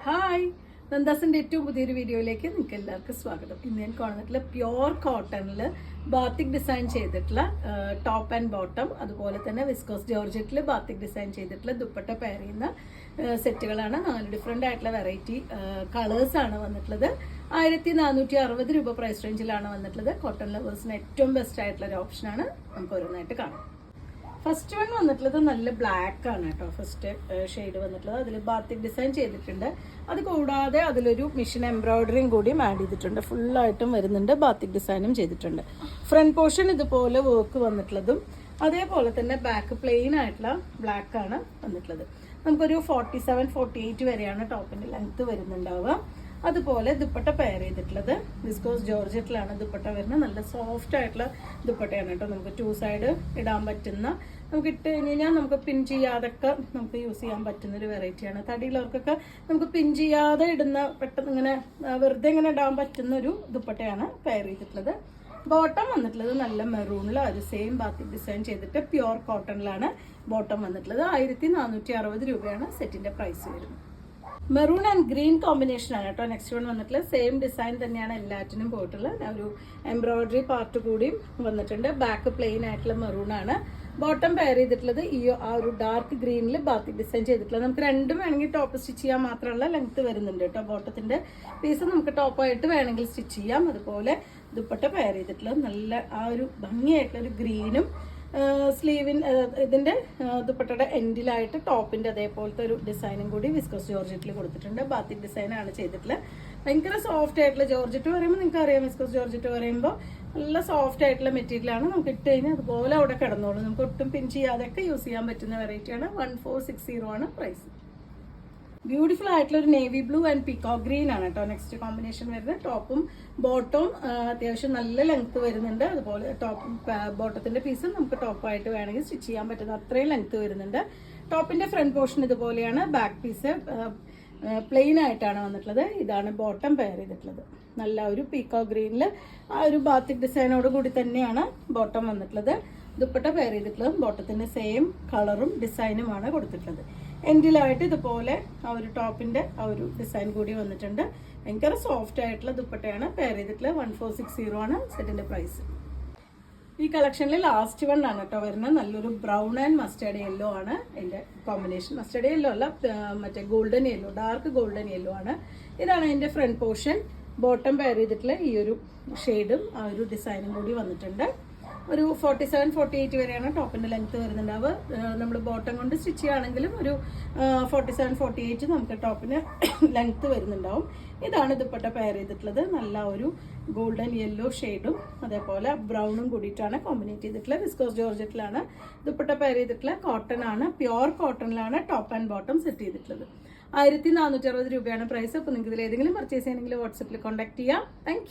Hi, നന്ദാസിൻ്റെ ഏറ്റവും പുതിയൊരു വീഡിയോയിലേക്ക് നിങ്ങൾക്ക് എല്ലാവർക്കും സ്വാഗതം. ഇന്ന് ഞാൻ കാണുന്നിട്ടുള്ള പ്യോർ കോട്ടണിൽ ബാത്തിക് ഡിസൈൻ ചെയ്തിട്ടുള്ള ടോപ്പ് ആൻഡ് ബോട്ടം, അതുപോലെ തന്നെ വിസ്കോസ് ജോർജറ്റിൽ ബാത്തിക് ഡിസൈൻ ചെയ്തിട്ടുള്ള ദുപ്പട്ട പെയർ ചെയ്യുന്ന സെറ്റുകളാണ്. 4 ഡിഫറെൻ്റ് ആയിട്ടുള്ള വെറൈറ്റി കളേഴ്സാണ് വന്നിട്ടുള്ളത്. 1460 രൂപ പ്രൈസ് റേഞ്ചിലാണ് വന്നിട്ടുള്ളത്. കോട്ടൺ ലവേഴ്സിന് ഏറ്റവും ബെസ്റ്റ് ആയിട്ടുള്ള ഒരു ഓപ്ഷനാണ്. നമുക്ക് ഓരോന്നായിട്ട് കാണാം. ഫസ്റ്റ് വൺ വന്നിട്ടുള്ളത് നല്ല ബ്ലാക്ക് ആണ് കേട്ടോ. ഫസ്റ്റ് ഷെയ്ഡ് വന്നിട്ടുള്ളത് അതിൽ ബാത്തിക് ഡിസൈൻ ചെയ്തിട്ടുണ്ട്. അത് കൂടാതെ അതിലൊരു മിഷൻ എംബ്രോയിഡറിയും കൂടിയും ആഡ് ചെയ്തിട്ടുണ്ട്. ഫുള്ളായിട്ടും വരുന്നുണ്ട്, ബാത്തിക് ഡിസൈനും ചെയ്തിട്ടുണ്ട്. ഫ്രണ്ട് പോർഷൻ ഇതുപോലെ വർക്ക് വന്നിട്ടുള്ളതും അതേപോലെ തന്നെ ബാക്ക് പ്ലെയിൻ ആയിട്ടുള്ള ബ്ലാക്ക് ആണ് വന്നിട്ടുള്ളത്. നമുക്കൊരു 47-48 വരെയാണ് ടോപ്പിന്റെ ലെങ്ത് വരുന്നുണ്ടാവുക. അതുപോലെ ദുപ്പട്ട പെയർ ചെയ്തിട്ടുള്ളത് വിസ്കോസ് ജോർജറ്റിലാണ് ദുപ്പട്ട വരുന്നത്. നല്ല സോഫ്റ്റ് ആയിട്ടുള്ള ദുപ്പട്ടയാണ് കേട്ടോ. നമുക്ക് 2 സൈഡ് ഇടാൻ പറ്റുന്ന, നമുക്ക് ഇട്ട് കഴിഞ്ഞാൽ നമുക്ക് പിൻ ചെയ്യാതൊക്കെ നമുക്ക് യൂസ് ചെയ്യാൻ പറ്റുന്ന ഒരു വെറൈറ്റിയാണ്. തടിയുള്ളവർക്കൊക്കെ നമുക്ക് പിൻ ചെയ്യാതെ ഇടുന്ന, പെട്ടെന്ന് ഇങ്ങനെ വെറുതെ ഇങ്ങനെ ഇടാൻ പറ്റുന്ന ഒരു ദുപ്പട്ടയാണ് പെയർ ചെയ്തിട്ടുള്ളത്. ബോട്ടം വന്നിട്ടുള്ളത് നല്ല മെറൂണിൽ ഒരു സെയിം ബാത്തിക് ഡിസൈൻ ചെയ്തിട്ട് പ്യോർ കോട്ടണിലാണ് ബോട്ടം വന്നിട്ടുള്ളത്. 1460 രൂപയാണ് സെറ്റിന്റെ പ്രൈസ് വരുന്നത്. മെറൂൺ ആൻഡ് ഗ്രീൻ കോമ്പിനേഷൻ ആണ് കേട്ടോ നെക്സ്റ്റ് വൺ വന്നിട്ടുള്ളത്. സെയിം ഡിസൈൻ തന്നെയാണ് എല്ലാറ്റിനും പോയിട്ടുള്ളത്. ഒരു എംബ്രോയിഡറി പാർട്ട് കൂടിയും വന്നിട്ടുണ്ട്. ബാക്ക് പ്ലെയിൻ ആയിട്ടുള്ള മെറൂൺ ആണ്. ബോട്ടം പെയർ ചെയ്തിട്ടുള്ളത് ആ ഒരു ഡാർക്ക് ഗ്രീനിൽ ബാത്തിക് ഡിസൈൻ ചെയ്തിട്ടുള്ളത്. നമുക്ക് രണ്ടും വേണമെങ്കിൽ ടോപ്പ് സ്റ്റിച്ച് ചെയ്യാൻ മാത്രമല്ല ലെങ്ത് വരുന്നുണ്ട് കേട്ടോ. ബോട്ടത്തിന്റെ പീസ് നമുക്ക് ടോപ്പായിട്ട് വേണമെങ്കിൽ സ്റ്റിച്ച് ചെയ്യാം. അതുപോലെ ദുപ്പട്ട പെയർ ചെയ്തിട്ടുള്ളത് നല്ല ആ ഒരു ഭംഗിയായിട്ടുള്ള ഒരു ഗ്രീനും ഇതിന്റെ ദുപ്പട്ടയുടെ എൻഡിലായിട്ട് ടോപ്പിന്റെ അതേപോലത്തെ ഒരു ഡിസൈനും കൂടി വിസ്കോസ് ജോർജറ്റിൽ കൊടുത്തിട്ടുണ്ട്. ബാത്തിക് ഡിസൈൻ ആണ് ചെയ്തിട്ടുള്ളത്. ഭയങ്കര സോഫ്റ്റ് ആയിട്ടുള്ള ജോർജറ്റ് പറയുമ്പോൾ നിങ്ങൾക്ക് അറിയാം, വിസ്കോസ് ജോർജറ്റ് പറയുമ്പോൾ നല്ല സോഫ്റ്റ് ആയിട്ടുള്ള മെറ്റീരിയൽ ആണ്. നമുക്ക് ഇട്ട് കഴിഞ്ഞാൽ അതുപോലെ അവിടെ കിടന്നോളൂ. നമുക്ക് ഒട്ടും പിൻ ചെയ്യാതൊക്കെ യൂസ് ചെയ്യാൻ പറ്റുന്ന വെറൈറ്റിയാണ്. 1460 ആണ് പ്രൈസ്. ബ്യൂട്ടിഫുൾ ആയിട്ടുള്ള ഒരു navy blue and peacock green ആണ് കേട്ടോ നെക്സ്റ്റ് കോമ്പിനേഷൻ വരുന്നത്. ടോപ്പും ബോട്ടവും അത്യാവശ്യം നല്ല ലെങ്ത് വരുന്നുണ്ട്. അതുപോലെ ബോട്ടത്തിന്റെ പീസും നമുക്ക് ടോപ്പായിട്ട് വേണമെങ്കിൽ സ്റ്റിച്ച് ചെയ്യാൻ പറ്റുന്ന അത്രയും ലെങ്ത് വരുന്നുണ്ട്. ടോപ്പിന്റെ ഫ്രണ്ട് പോർഷൻ ഇതുപോലെയാണ്. ബാക്ക് പീസ് പ്ലെയിൻ ആയിട്ടാണ് വന്നിട്ടുള്ളത്. ഇതാണ് ബോട്ടം പെയർ ചെയ്തിട്ടുള്ളത്. നല്ല ഒരു പീകോക്ക് ഗ്രീനിൽ ആ ഒരു ബാത്തിക് ഡിസൈനോട് കൂടി തന്നെയാണ് ബോട്ടം വന്നിട്ടുള്ളത്. ദുപ്പട്ട പെയർ ചെയ്തിട്ടുള്ളത് ബോട്ടത്തിന്റെ സെയിം കളറും ഡിസൈനുമാണ് കൊടുത്തിട്ടുള്ളത്. എൻഡിലായിട്ട് ഇതുപോലെ ആ ഒരു ടോപ്പിന്റെ ആ ഒരു ഡിസൈൻ കൂടി വന്നിട്ടുണ്ട്. ഭയങ്കര സോഫ്റ്റ് ആയിട്ടുള്ള ദുപ്പട്ടയാണ് പെയർ ചെയ്തിട്ടുള്ളത്. 1460 ആണ് സെറ്റിന്റെ പ്രൈസ്. ഈ കളക്ഷനിൽ ലാസ്റ്റ് വൺ ആണ് കേട്ടോ വരുന്നത്. നല്ലൊരു ബ്രൗൺ ആൻഡ് മസ്റ്റേർഡ് യെല്ലോ ആണ് എന്റെ കോമ്പിനേഷൻ. മസ്റ്റേർഡ് യെല്ലോ അല്ല, മറ്റേ golden yellow, dark golden yellow ആണ്. ഇതാണ് അതിന്റെ ഫ്രണ്ട് പോർഷൻ. ബോട്ടം പെയർ ചെയ്തിട്ടുള്ള ഈ ഒരു ഷെയ്ഡും ആ ഒരു ഡിസൈനും കൂടി വന്നിട്ടുണ്ട്. ഒരു 47-48 വരെയാണ് ടോപ്പിന്റെ ലെങ്ത് വരുന്നുണ്ടാവുക. നമ്മൾ ബോട്ടം കൊണ്ട് സ്റ്റിച്ച് ചെയ്യുകയാണെങ്കിലും ഒരു 47-48 നമുക്ക് ടോപ്പിന് ലെങ്ത് വരുന്നുണ്ടാവും. ഇതാണ് ദുപ്പട്ട പെയർ ചെയ്തിട്ടുള്ളത്. നല്ല ഒരു ഗോൾഡൻ യെല്ലോ ഷെയ്ഡും അതേപോലെ ബ്രൗണും കൂടിയിട്ടാണ് കോമ്പിനേറ്റ് ചെയ്തിട്ടുള്ളത്. വിസ്കോസ് ജോർജറ്റിലാണ് ദുപ്പട്ട പെയർ ചെയ്തിട്ടുള്ളത്. കോട്ടൺ ആണ്, പ്യോർ കോട്ടണിലാണ് ടോപ്പ് ആൻഡ് ബോട്ടം സെറ്റ് ചെയ്തിട്ടുള്ളത്. 1460 രൂപയാണ് പ്രൈസ്. അപ്പോൾ നിങ്ങൾക്ക് ഇതിൽ ഏതെങ്കിലും പർച്ചേസ് ചെയ്യണമെങ്കിൽ വാട്സപ്പിൽ കോൺടാക്ട് ചെയ്യാം. താങ്ക്